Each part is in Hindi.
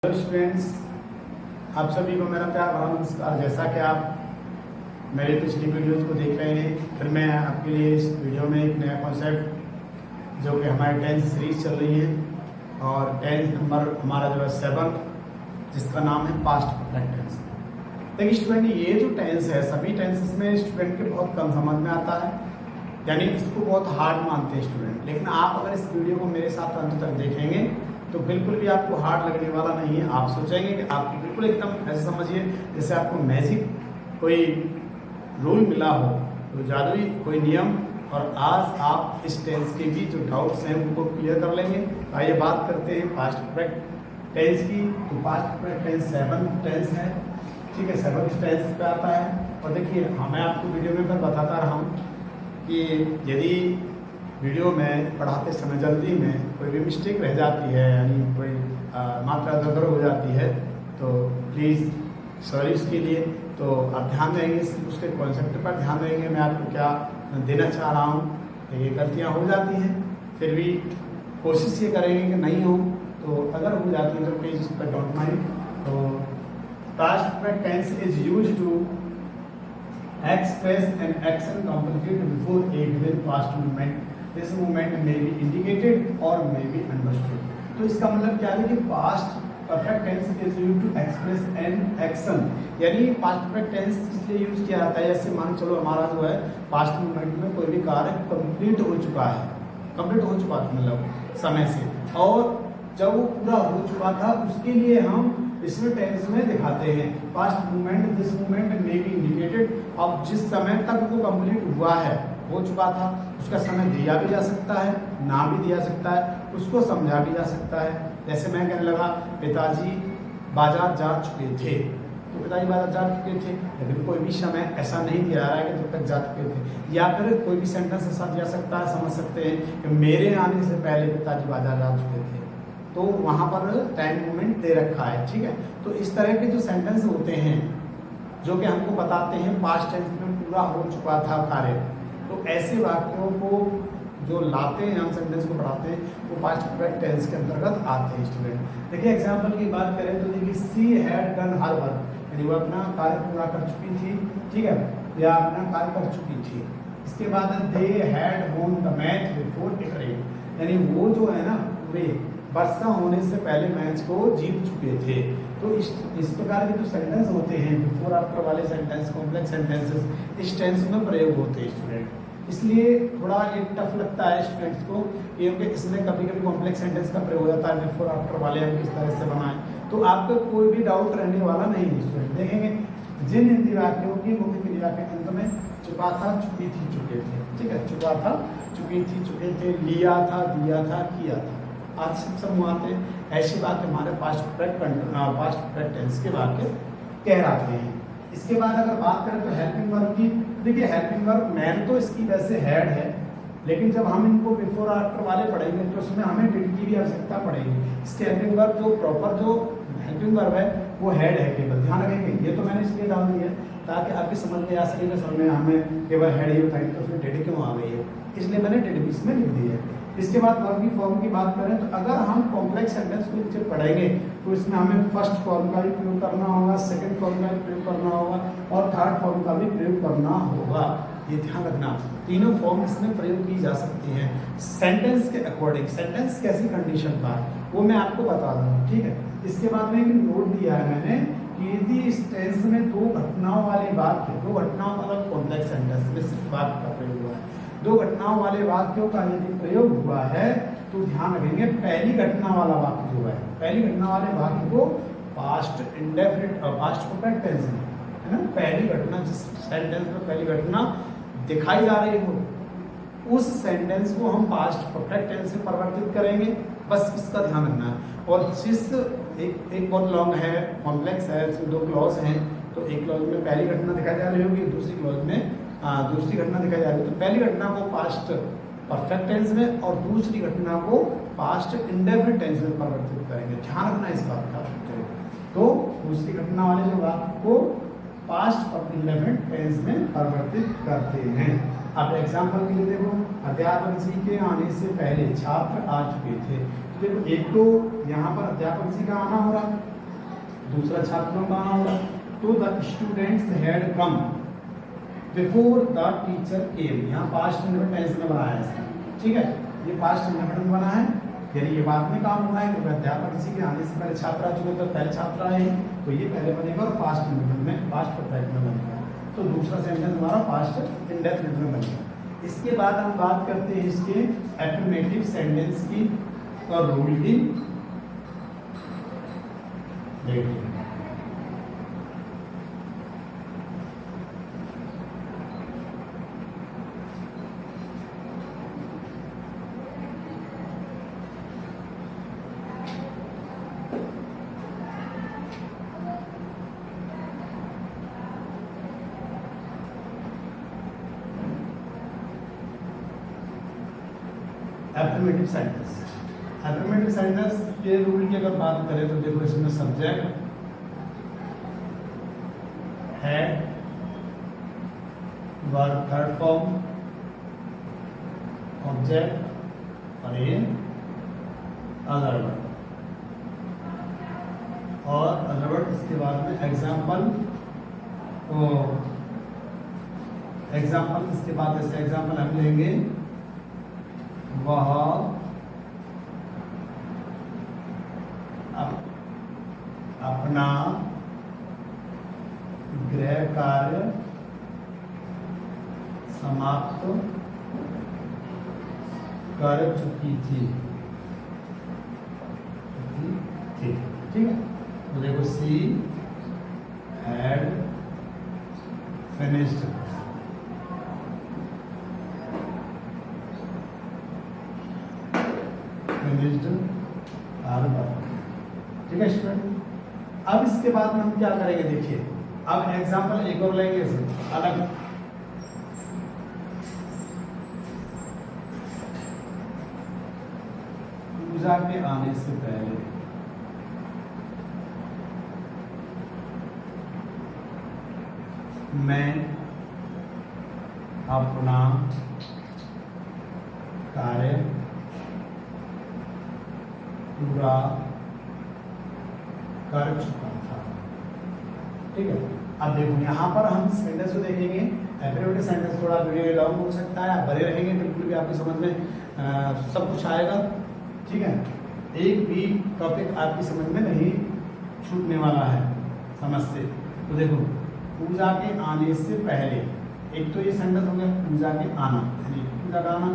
हेलो स्टूडेंट्स, आप सभी को मेरा प्यार भरा नमस्कार। जैसा कि आप मेरे पिछली वीडियोज़ को देख रहे हैं, फिर मैं आपके लिए इस वीडियो में एक नया कॉन्सेप्ट जो कि हमारी 10th सीरीज चल रही है और 10th नंबर हमारा जो है 7, जिसका नाम है पास्ट परफेक्ट टेंस। देखिए स्टूडेंट, ये जो टेंस है सभी टेंसेस में स्टूडेंट के बहुत कम समझ में आता है, यानी इसको बहुत हार्ड मानते हैं स्टूडेंट। लेकिन आप अगर इस वीडियो को मेरे साथ अंत तक देखेंगे तो बिल्कुल भी आपको हार्ड लगने वाला नहीं है। आप सोचेंगे कि आपको बिल्कुल एकदम ऐसे समझिए जैसे आपको मैजिक कोई रूल मिला हो, तो जादुई कोई नियम, और आज आप इस टेंस के भी जो डाउट्स हैं उनको क्लियर कर लेंगे। आइए बात करते हैं पास्ट परफेक्ट टेंस की। तो पास्ट परफेक्ट टेंस 7 टेंस है, ठीक है, 7 टेंस पे आता है। और देखिए मैं आपको वीडियो में फिर बताता रहा हूँ कि यदि वीडियो में पढ़ाते समय जल्दी में कोई भी मिस्टेक रह जाती है, यानी कोई मात्रा इधर हो जाती है, तो प्लीज़ सॉरी उसके लिए। तो आप ध्यान देंगे, उसके कॉन्सेप्ट पर ध्यान देंगे। मैं आपको क्या देना चाह रहा हूँ, ये गलतियाँ हो जाती हैं, फिर भी कोशिश ये करेंगे कि नहीं हो। तो अगर हो जाती है तो प्लीज़ उस पर डोंट माइंड। तो past perfect tense is used to express an action completed before a given past movement. This movement may be indicated or may be understood. तो इसका मतलब क्या है कि past perfect tense is used to express an action, यानी past perfect tense इसलिए यूज किया जाता है जैसे मान चलो हमारा जो है past movement में कोई भी कार्य कंप्लीट हो चुका है, कंप्लीट हो चुका था मतलब समय से, और जब वो पूरा हो चुका था उसके लिए हम इसमें टेंस में दिखाते हैं past movement. This movement may be indicated, अब जिस समय तक वो कंप्लीट हुआ है, हो चुका था, उसका समय दिया भी जा सकता है, ना भी दिया सकता है, उसको समझा भी जा सकता है। जैसे मैं कहने लगा पिताजी बाजार जा चुके थे, तो पिताजी बाजार जा चुके थे, लेकिन कोई भी समय ऐसा नहीं दिया रहा है कि जब तक जा चुके थे। या फिर कोई भी सेंटेंस ऐसा दिया सकता है, समझ सकते हैं कि मेरे आने से पहले पिताजी बाजार जा चुके थे, तो वहाँ पर टाइम मोमेंट दे रखा है, ठीक है। तो इस तरह के जो सेंटेंस होते हैं जो कि हमको बताते हैं पास्ट टेंस में पूरा हो चुका था कार्य, तो ऐसे वाक्यों को जो लाते हैं हम सेंटेंस को बढ़ाते हैं, वो पास्ट परफेक्ट टेंस के अंतर्गत आते हैं स्टूडेंट। देखिए एग्जांपल की बात करें तो देखिए she had done her work, यानी वो अपना कार्य पूरा कर चुकी थी, ठीक है, या अपना कार्य कर चुकी थी। इसके बाद they had won the match before it rain, यानी वो जो है ना वे वर्षा होने से पहले मैच को जीत चुके थे। तो इस प्रकार के जो सेंटेंस होते हैं बिफोर आफ्टर वाले सेंटेंस, कॉम्प्लेक्स सेंटेंसेस इस टेंस में प्रयोग होते हैं स्टूडेंट। इसलिए थोड़ा ये टफ लगता है स्टूडेंट्स को, क्योंकि इसमें कभी कभी कॉम्प्लेक्स सेंटेंस का प्रयोग हो जाता है बिफोर आफ्टर वाले हम किस तरह से बनाएं। तो आपको कोई भी डाउट रहने वाला नहीं है स्टूडेंट। देखेंगे जिन हिंदी वाक्यों की मुख्य क्रिया के अंत में चुका था, चुकी थी, चुके थे, ठीक है, चुका था, चुकी थी, चुके थे, लिया था, दिया था, किया था, आज सब आते हैं। ऐसी बात हमारे पास्ट परफेक्ट टेंस के वाक्य कहलाते हैं। इसके बाद अगर बात करें तो हेल्पिंग वर्ब की, देखिए हेल्पिंग वर्ब मैन तो इसकी वैसे हेड है, लेकिन जब हम इनको बिफोर आफ्टर वाले पढ़ेंगे तो उसमें हमें डिड की भी आवश्यकता पड़ेगी। इसके हेल्पिंग वर्ब जो प्रॉपर जो हेल्पिंग वर्ब है वो हेड है केवल, ध्यान रखेंगे। ये तो मैंने इसलिए डाल दी है ताकि आपकी समझ में आ सके कि समझ में हमें केवल हेड ही बताएंगे तो उसमें डिड क्यों आ गई है, इसलिए मैंने डिड भी इसमें लिख दी है। इसके बाद वर्ब की फॉर्म की बात करें तो अगर हम कॉम्प्लेक्स सेंटेंस को नीचे पढ़ेंगे तो इसमें हमें फर्स्ट फॉर्म का भी प्रयोग करना होगा, सेकंड फॉर्म का भी प्रयोग करना होगा, और थर्ड फॉर्म का भी प्रयोग करना होगा। ये ध्यान रखना, तीनों फॉर्म इसमें प्रयोग की जा सकती हैं सेंटेंस के अकॉर्डिंग। सेंटेंस कैसी कंडीशन का वो मैं आपको बता दूँ, ठीक है। इसके बाद में एक नोट दिया है मैंने कि यदि इस टेंस में दो घटनाओं वाले वाक्य, दो घटनाओं मतलब कॉम्प्लेक्स सेंटेंस में सिर्फ वाक्य का प्रयोग हुआ है, दो घटनाओं वाले वाक्यों का यदि प्रयोग हुआ है तो ध्यान रखेंगे पहली घटना वाला वाक्य जो है, पहली घटना वाले वाक्य को पास्ट इंडेफिनिट और पास्ट परफेक्ट टेंस में, है ना, पहली घटना जिस सेंटेंस में पहली घटना दिखाई जा रही हो उस सेंटेंस को हम पास्ट परफेक्ट टेंस में परिवर्तित करेंगे, बस इसका ध्यान रखना है। और जिस एक बहुत लॉन्ग है, कॉम्प्लेक्स है, इसमें दो क्लॉज हैं, तो एक क्लॉज में पहली घटना दिखाई जा रही होगी, दूसरी क्लॉज में दूसरी घटना दिखाई जा रही है। तो पहली घटना को पास्ट परफेक्ट टेंस में और दूसरी घटना को पास्ट इंडेफिनिट टेंस में परिवर्तित करेंगे, ध्यान रखना इस बात का। तो दूसरी घटना वाले जो वाक्य को पास्ट और इंडेफिनिट टेंस में परिवर्तित करते हैं। अब एग्जाम्पल के लिए देखो, अध्यापक जी के आने से पहले छात्र आ चुके थे, देखो एक तो यहाँ पर अध्यापक जी का आना हो रहा है, दूसरा छात्रों का आना हो रहा है। तो the students had come before the teacher came, यहाँ पास्ट इंडेफिनिट टेंस में बनाया है इसका, ठीक है, ये पास्ट इंडेफिनिट में बना है, यानी ये बाद में काम हो रहा है क्योंकि अध्यापक जी के आने से पहले छात्र आ चुके, तो पहले छात्र आए हैं, तो ये पहले बनेगा और पास्ट इंडेफिनिट में, पास्ट परफेक्ट में बनेगा। तो दूसरा सेंटेंस हमारा पास्ट इंडेफिनिट में बनेगा। इसके बाद हम बात करते हैं इसके एफर्मेटिव सेंटेंस की और रूल की। देखिए एफर्मेटिव सेंटेंस, एफर्मेटिव सेंटेंस के रूल की अगर बात करें तो देखो इसमें सब्जेक्ट है, वर्ब थर्ड फॉर्म, ऑब्जेक्ट और ये अदर वर्ड, और अदर वर्ड इसके बाद में एग्जाम्पल, एग्जाम्पल इसके बाद जैसे एग्जाम्पल हम लेंगे वह अपना गृह कार्य समाप्त कर चुकी थी, ठीक है। तो देखो सी हैड फिनिश्ड, ठीक है स्टूडेंट। अब इसके बाद में हम क्या करेंगे, देखिए अब एग्जांपल एक और लेंगे इसे अलग, पूजा के आने से पहले मैं अपना कार्य पूरा कर चुका था, ठीक है। अब देखो यहाँ पर हम सेंटेंस को देखेंगे, एफर्मेटिव सेंटेंस थोड़ा वीडियो लॉन्ग हो सकता है, आप बने रहेंगे बिल्कुल भी आपकी समझ में सब कुछ आएगा, ठीक है। एक भी टॉपिक आपकी समझ में नहीं छूटने वाला है समझ से। तो देखो पूजा के आने से पहले, एक तो ये सेंटेंस हो गया पूजा के आना, यानी पूजा का आना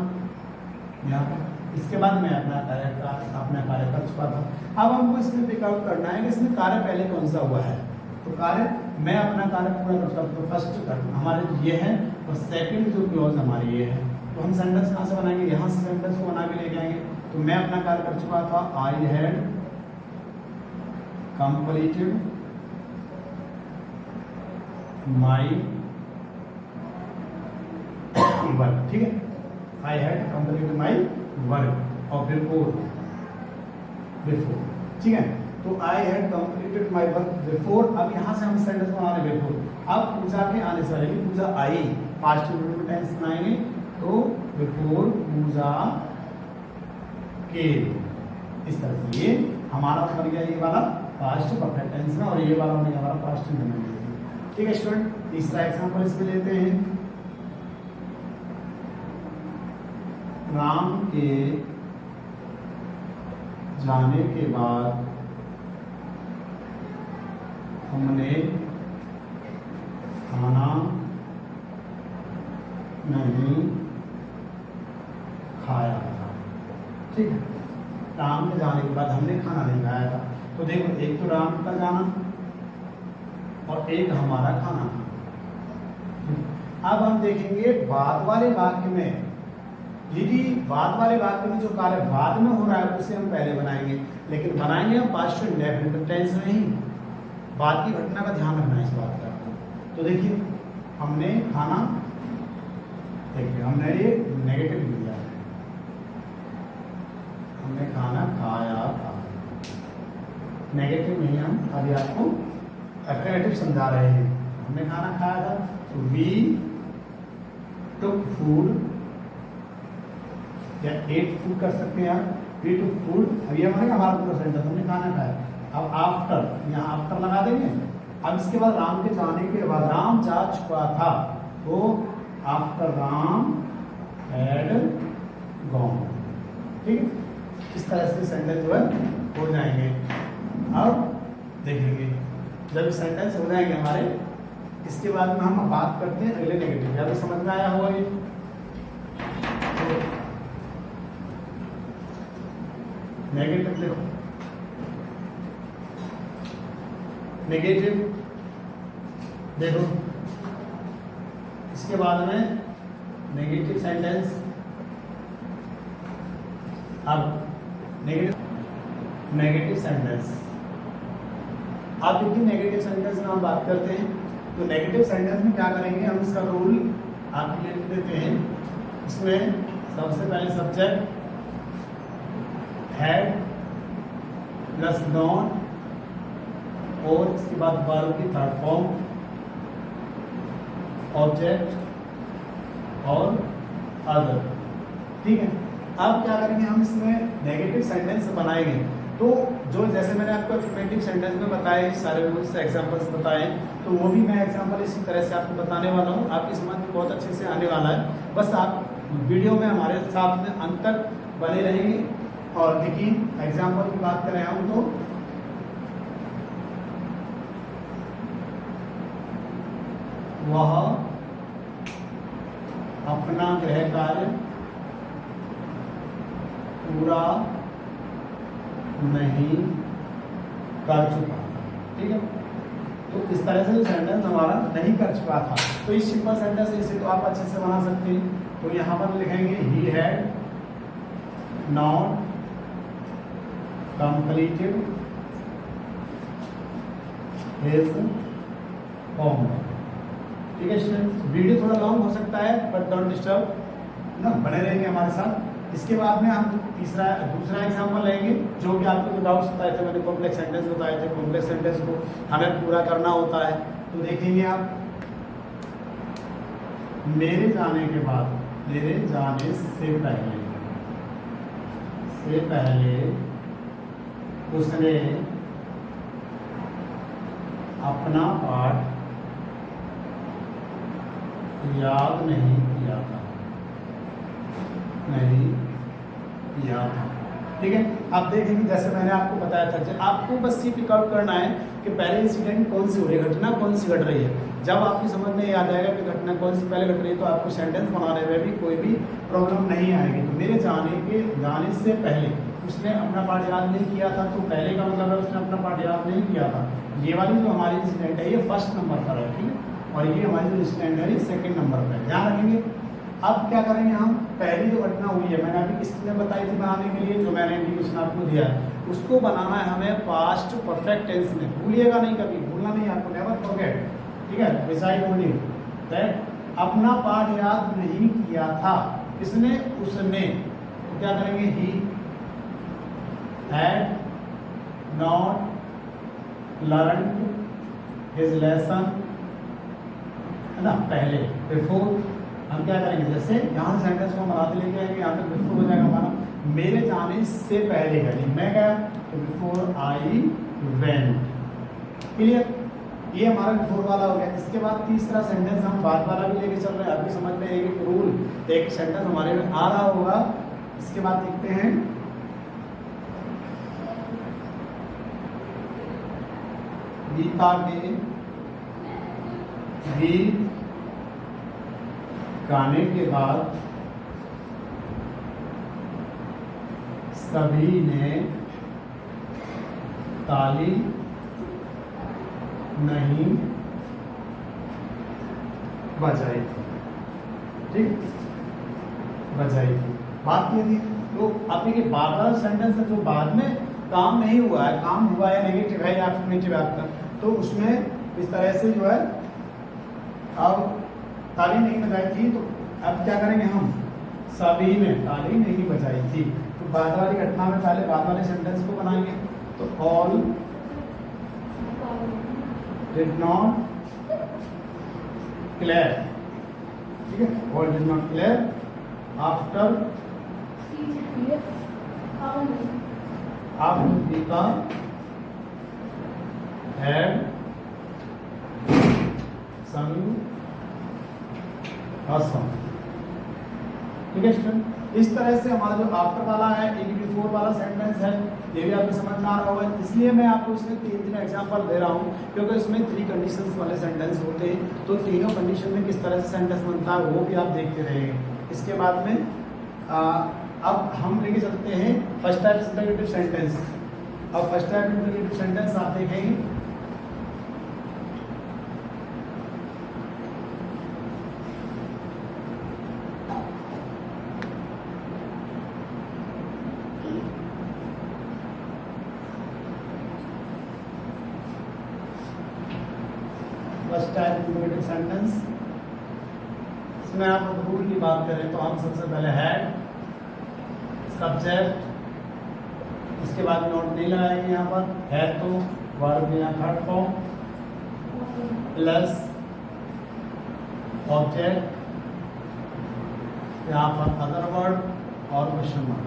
यहाँ पर, इसके बाद मैं अपना कार्य कर चुका था। अब हमको इसमें पिकआउट करना है कि इसमें कार्य पहले कौन सा हुआ है, तो कार्य मैं अपना कार्य पूरा कर चुका, तो फर्स्ट हमारे ये है और सेकंड जो क्लॉज हमारी ये है, तो हम सेंटेंस कहाँ से बनाएंगे, यहाँ से सेंटेंस को बना के लेके आएंगे। तो मैं अपना कार्य कर चुका था, I had completed my work, ठीक है, I had completed my work और बिफोर, ठीक है। तो I had completed my work before, अब यहाँ से हम सेंटेंस बना रहे बिफोर। अब पूजा के आने से पहले, पूजा आई पास्ट टेंस बनाएंगे, तो बिफोर पूजा के, इस तरह से ये हमारा बन गया ये वाला पास्ट परफेक्ट टेंस में, और ये वाला बन गया हमारा पास्ट इंडेफिनिट, ठीक है स्टूडेंट। तीसरा एग्जांपल इसमें लेते हैं, राम के जाने के बाद हमने खाना नहीं खाया था, ठीक है। राम के जाने के बाद हमने खाना नहीं खाया था, तो देखो एक तो राम का जाना और एक हमारा खाना। अब हम देखेंगे बाद वाले वाक्य में, यदि बाद वाले वाक्य में जो कार्य बाद में हो रहा है उसे हम पहले बनाएंगे, लेकिन बनाएंगे हम पास्ट इंडेफिनिट टेंस में ही, बाद की घटना का ध्यान रखना है इस बात का। तो देखिए हमने खाना, देखिए हमने ये नेगेटिव लिया है, हमने खाना खाया था, नेगेटिव नहीं, हम अभी आपको एफर्मेटिव समझा रहे हैं। हमने खाना खाया था, तो वी टुक फूड या एट फूड कर सकते हैं आप, वी टू फूड, अब ये हमारे हमारा पूरा सेंटेंस, हमने खाना खाया। अब आफ्टर, यहाँ आफ्टर लगा देंगे। अब इसके बाद राम के जाने के बाद, राम जा चुका था, तो आफ्टर राम हैड गॉन। ठीक है, इस तरह से सेंटेंस जो है हो जाएंगे। अब देखेंगे जब सेंटेंस हो जाएंगे हमारे, इसके बाद में हम बात करते हैं अगले नेगेटिव। या तो समझ में आया होगा ये, तो नेगेटिव देखो, नेगेटिव देखो, इसके बाद में नेगेटिव सेंटेंस। अब नेगेटिव सेंटेंस, आप देखिए नेगेटिव सेंटेंस में हम बात करते हैं, तो नेगेटिव सेंटेंस में क्या करेंगे हम, इसका रूल आपके लिए लिख देते हैं। इसमें सबसे पहले सब्जेक्ट हैड प्लस नॉन, और इसके बाद वर्ब की थर्ड फॉर्म, ऑब्जेक्ट और अदर। ठीक है, अब क्या करेंगे हम, इसमें नेगेटिव सेंटेंस बनाएंगे। तो जो जैसे मैंने आपको अफर्मेटिव सेंटेंस में बताए, सारे रूल्स एग्जांपल्स बताए, तो वो भी मैं एग्जांपल इसी तरह से आपको बताने वाला हूँ। आपकी समझ में बहुत अच्छे से आने वाला है। बस आप वीडियो में हमारे साथ में अंत तक बने रहेंगे। और देखिए एग्जांपल की बात करें हम, तो वह अपना गृह कार्य पूरा नहीं कर चुका। ठीक है, तो इस तरह से सेंटेंस हमारा नहीं कर चुका था। तो इस सिंपल सेंटेंस इसे तो आप अच्छे से बना सकते हैं। तो यहाँ पर लिखेंगे he had not completed his homework. ठीक है स्टूडेंट्स, वीडियो थोड़ा लॉन्ग हो सकता है, बट डोंट डिस्टर्ब ना, बने रहेंगे हमारे साथ। इसके बाद में हम दूसरा एग्जांपल लेंगे, जो कि आपको जो डाउट्स बताए थे, मैंने कॉम्प्लेक्स सेंटेंस बताए थे, कॉम्प्लेक्स सेंटेंस को हमें पूरा करना होता है। तो देखेंगे आप, मेरे जाने के बाद, मेरे जाने से पहले उसने अपना पाठ याद नहीं किया था। ठीक है, आप देखेंगे जैसे मैंने आपको बताया था, जब आपको बस ये पिक आउट करना है कि पहले इंसिडेंट कौन सी हो रही है, घटना कौन सी घट रही है। जब आपकी समझ में आ जाएगा कि घटना कौन सी पहले घट रही है, तो आपको सेंटेंस बनाने में भी कोई भी प्रॉब्लम नहीं आएगी। तो मेरे जाने से पहले उसने अपना पाठ याद नहीं किया था, तो पहले का मतलब है उसने अपना पाठ याद नहीं किया था। ये वाली जो हमारी इंसिडेंट है, ये फर्स्ट नंबर पर है। ठीक है, और ये हमारी जो इंसिडेंट है, ये सेकेंड नंबर पर है, ध्यान रखेंगे। अब क्या करेंगे हम, पहली जो घटना हुई है, मैंने अभी किसने बताई थी बनाने के लिए, जो मैंने इंडिकेशन आपको दिया है, उसको बनाना है हमें पास्ट परफेक्ट टेंस में। भूलिएगा नहीं, कभी भूलना नहीं आपको, नेवर फॉरगेट। ठीक है, बिसाइड ओनली दैट अपना पाठ याद नहीं किया था, किसने, उसने। तो क्या करेंगे, he had not learned his lesson, है ना, पहले, बिफोर। हम क्या करेंगे, जैसे यहाँ सेंटेंस को बनाते लेके आएंगे, यहाँ तक बिफोर हो जाएगा हमारा, मेरे जाने से पहले, यानी मैं गया तो बिफोर आई वेंट। क्लियर, ये हमारा बिफोर वाला हो गया। इसके बाद तीसरा सेंटेंस हम बाद वाला भी लेके चल रहे हैं। आपकी समझ में एक रूल, एक सेंटेंस हमारे में आ रहा होगा। इसके बाद देखते हैं, गीता के गीत गाने के बाद सभी ने ताली नहीं बजाई थी। ठीक, बजाई थी, बात ये थी। तो अब देखिए बाद वाला सेंटेंस है जो बाद में काम नहीं हुआ है, काम हुआ है, नेगेटिव है या अफर्मेटिव है आपका, तो उसमें इस तरह से जो है, अब ताली नहीं बजाई थी, तो अब क्या करेंगे हम, सभी ने ताली नहीं बजाई थी। तो बाद वाली घटना में पहले बाद वाले सेंटेंस को बनाएंगे। तो ऑल डिड नॉट क्लैप। ठीक है, all did not clap after after Deepika had sung a song। ठीक है स्टूडेंट, इस तरह से हमारा जो आफ्टर वाला है बिफोर वाला सेंटेंस है ये भी आपको समझ में आ रहा होगा। इसलिए मैं आपको इसमें 3 एग्जांपल दे रहा हूँ क्योंकि इसमें 3 कंडीशंस वाले सेंटेंस होते हैं, तो तीनों कंडीशन में किस तरह से सेंटेंस बनता है वो भी आप देखते रहेंगे। इसके बाद में अब हम लेके चलते हैं फर्स्ट टाइप इंटरोगेटिव सेंटेंस। अब फर्स्ट टाइप इंटरोगेटिव सेंटेंस आप देखेंगे फर्स्ट टाइप इंटरोगेटिव सेंटेंस। इसमें आप रूल की बात करें तो हम सबसे पहले हैड, सब्जेक्ट, इसके बाद नोट नहीं लगाएंगे यहाँ पर, है तो वर्ब या थर्ड फॉर्म प्लस ऑब्जेक्ट, यहाँ पर अदर वर्ड और क्वेश्चन मार्क।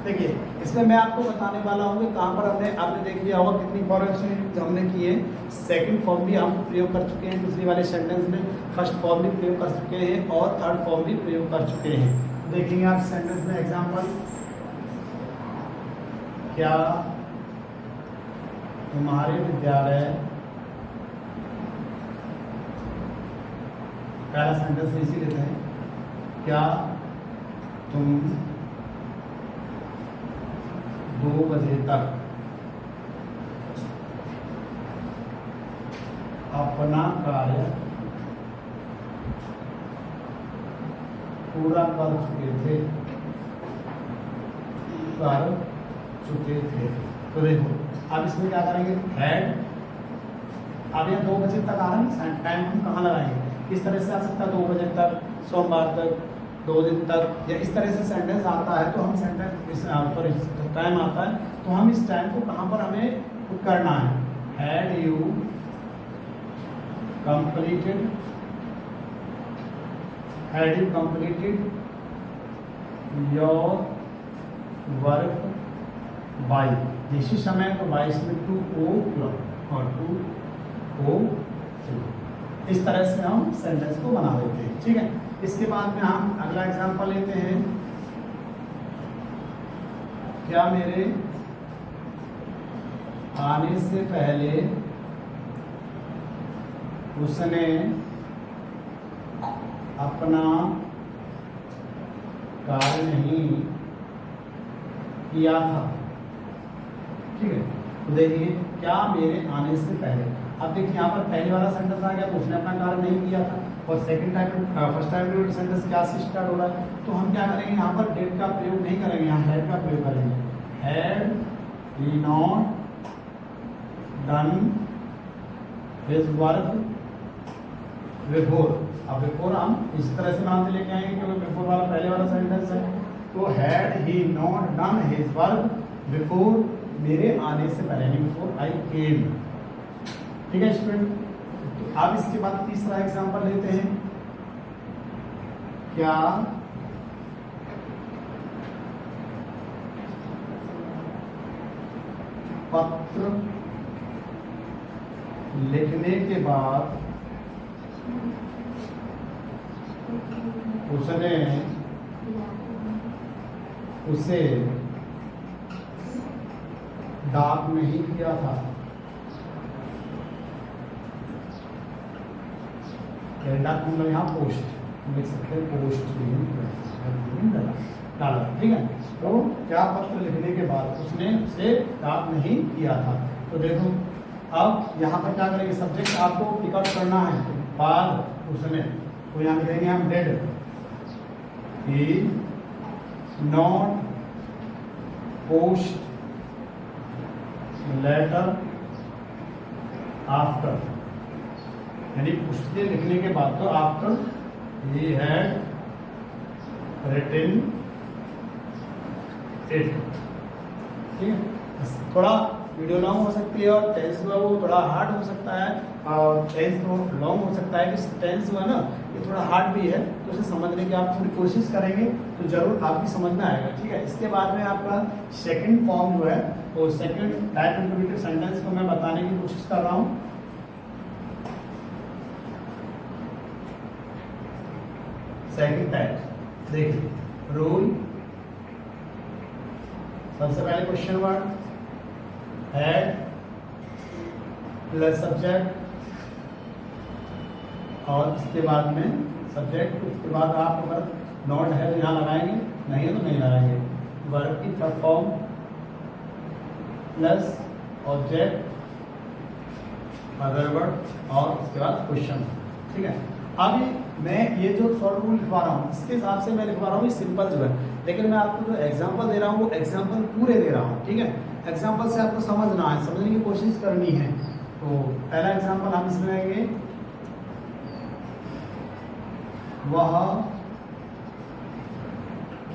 देखिए इसमें मैं आपको बताने वाला हूँ कि कहाँ पर आपने देख लिया होगा कितनी फॉर्म जो हमने किए। सेकंड फॉर्म भी हम प्रयोग कर चुके हैं दूसरी वाले सेंटेंस में, फर्स्ट फॉर्म भी प्रयोग कर चुके हैं और थर्ड फॉर्म भी प्रयोग कर चुके हैं। देखेंगे आप सेंटेंस में एग्जांपल, क्या तुम्हारे विद्यालय, पहला सेंटेंस इसी लेते हैं, क्या तुम 2 बजे तक अपना कार्य पूरा कर चुके थे। तो देखो अब इसमें क्या करेंगे, हैड, अब ये 2 बजे तक आ रहा है, टाइम हम कहाँ लगाएंगे, इस तरह से आ सकता है 2 बजे तक, सोमवार तक, 2 दिन तक, या इस तरह से सेंटेंस आता है तो हम सेंटेंस टाइम आता है तो हम इस टाइम को कहाँ पर हमें करना है। Had you completed, had you completed your work by, इसी समय को 22 में 2 o'clock और 2 o'clock, इस तरह से हम सेंटेंस को बना देते हैं। ठीक है, इसके बाद में हम अगला एग्जांपल लेते हैं, क्या मेरे आने से पहले उसने अपना कार्य नहीं किया था। ठीक है, तो देखिए क्या मेरे आने से पहले, अब देखिए यहाँ पर पहले वाला सेंटेंस आ गया तो उसने अपना कार्य नहीं किया था, और second type first type sentence क्या से स्टार्ट हो रहा है, तो हम क्या करेंगे यहाँ पर डेट का प्रयोग नहीं करेंगे, यहाँ हैड का प्रयोग करेंगे। Had he not done his work before, अब बिफोर हम इस तरह से नाम लेके आएंगे क्योंकि बिफोर वाला पहले वाला सेंटेंस है, तो had he not done his work before, मेरे आने से पहले, यानी बिफोर आई केम। ठीक है स्टूडेंट, तो अब इसके बाद तीसरा एग्जांपल लेते हैं, क्या पत्र लिखने के बाद उसने उसे डाक नहीं किया था। डाक मतलब यहाँ पोस्ट लिख सकते हैं, पोस्ट डाला। ठीक है, तो क्या पत्र लिखने के बाद उसने उसे डाक नहीं किया था। तो देखो अब यहाँ पर क्या करेंगे, सब्जेक्ट आपको पिकअप करना है, बाद उसने, तो यहाँ लिखेंगे हम डेड, he not post letter after, यानी उसने लिखने के बाद, तो after he had written it. ठीक है, थोड़ा वीडियो लॉन्ग हो सकती है और टेंस जो है वो थोड़ा हार्ड हो सकता है, और टेंस तो लॉन्ग हो सकता है कि टेंस जो है ना ये थोड़ा हार्ड भी है, तो उसे समझने की आप पूरी कोशिश करेंगे तो जरूर आपकी समझ में आएगा। ठीक है, इसके बाद में आपका सेकंड फॉर्म जो है वो सेकंड टाइप इंटरोगेटिव सेंटेंस को मैं बताने की कोशिश कर रहा हूँ। सेकंड टाइप देखिए, रूल, सबसे पहले question word had plus subject, और इसके बाद में सब्जेक्ट, उसके बाद आप अगर नॉट है तो यहाँ लगाएंगे, नहीं है तो नहीं लगाएंगे। वर्ब की third form plus object, other word, और उसके बाद क्वेश्चन। ठीक है, अभी मैं ये जो शॉर्ट रूल लिखवा रहा हूँ इसके हिसाब से मैं लिखवा रहा हूँ ये सिंपल जो है, लेकिन मैं आपको जो एग्जांपल दे रहा हूँ वो एग्जांपल पूरे दे रहा हूँ। ठीक है, एग्जांपल से आपको समझना है, समझने की कोशिश करनी है। तो पहला एग्जांपल हम इसमें लेंगे, वह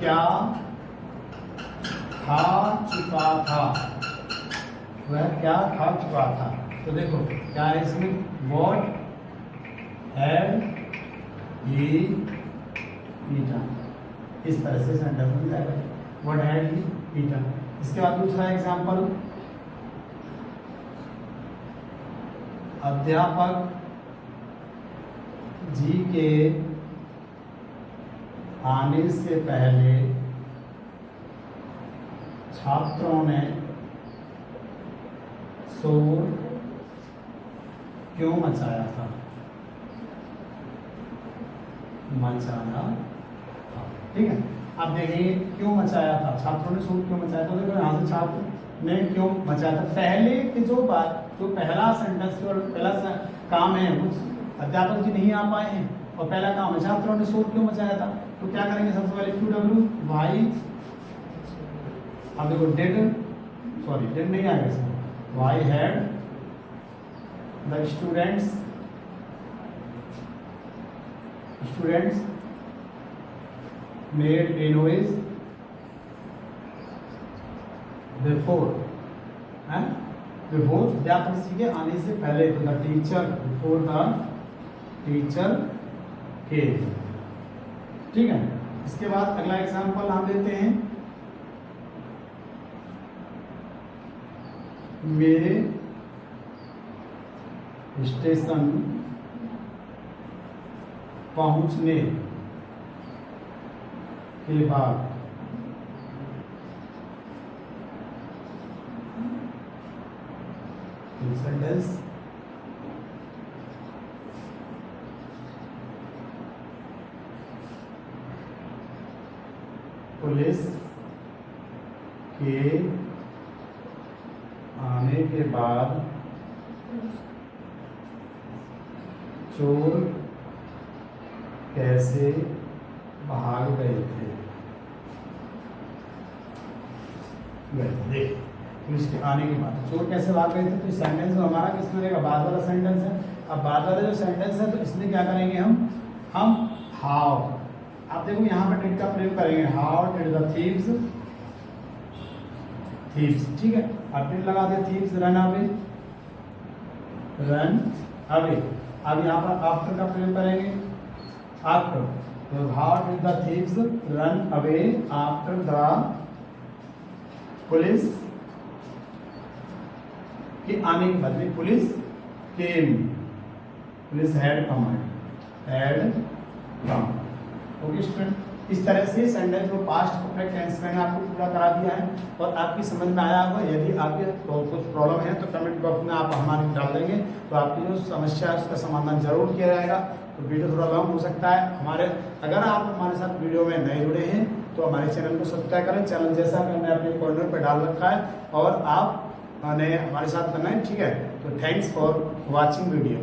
क्या खा चुका था, वह क्या खा चुका था। तो देखो क्या है इसमें, व्हाट हैड ही ईटन, इस तरह से सेंटेंस बन जाएगा, व्हाट हैड ही ईटन। इसके बाद दूसरा एग्जांपल, अध्यापक जी के आने से पहले छात्रों ने शोर क्यों मचाया था, मचाया था। ठीक है, आप देखेंगे क्यों मचाया था, छात्रों ने शोर क्यों मचाया था। देखो यहाँ से छात्र ने क्यों मचाया था, पहले की जो बात, जो पहला सेंटेंस और पहला काम है वो अध्यापक जी नहीं आ पाए हैं, और पहला काम है छात्रों ने शोर क्यों मचाया था। तो क्या करेंगे, सबसे पहले QW वाई, अब देखो डिड, सॉरी डिड नहीं आएगा इसमें, why had the students made a noise before, है बिफोर अध्यापक जी के आने से पहले, तो the teacher, before the teacher के। ठीक है, इसके बाद अगला एग्जांपल हम लेते हैं, मेरे स्टेशन पहुंचने के बाद सेंटेंस, पुलिस के आने के बाद चोर कैसे भाग गए थे। देख, पुलिस के आने के बाद चोर कैसे भाग गए थे, तो सेंटेंस हमारा किस तरह का, बाद वाला सेंटेंस है। अब बाद वाला जो सेंटेंस है तो इसमें क्या करेंगे हम हाउ, आप देखो यहाँ पर डिड का प्रयोग करेंगे, हाउ डिड द थीव्स, ठीक है, अब डिड लगा दिया, थीव्स रन अवे, अब यहाँ पर आफ्टर का प्रयोग करेंगे, आफ्टर, तो how did the thieves run away after the police के आने के बाद में, police came, police had come, okay student. इस तरह से सेंटेंस को पास्ट परफेक्ट टेंस मैंने आपको पूरा करा दिया है और आपकी समझ में आया होगा। यदि आपके कुछ प्रॉब्लम है तो कमेंट बॉक्स में आप हमारे डाल देंगे, तो आपकी जो समस्या है उसका समाधान जरूर किया जाएगा। तो वीडियो थोड़ा लॉन्ग हो सकता है, अगर आप हमारे साथ वीडियो में नए जुड़े हैं तो हमारे चैनल को सब्सक्राइब करें, चैनल जैसा कि हमने अपने कॉर्नर पर डाल रखा है और आप ने हमारे साथ करना है, ठीक है। तो थैंक्स फॉर वॉचिंग वीडियो।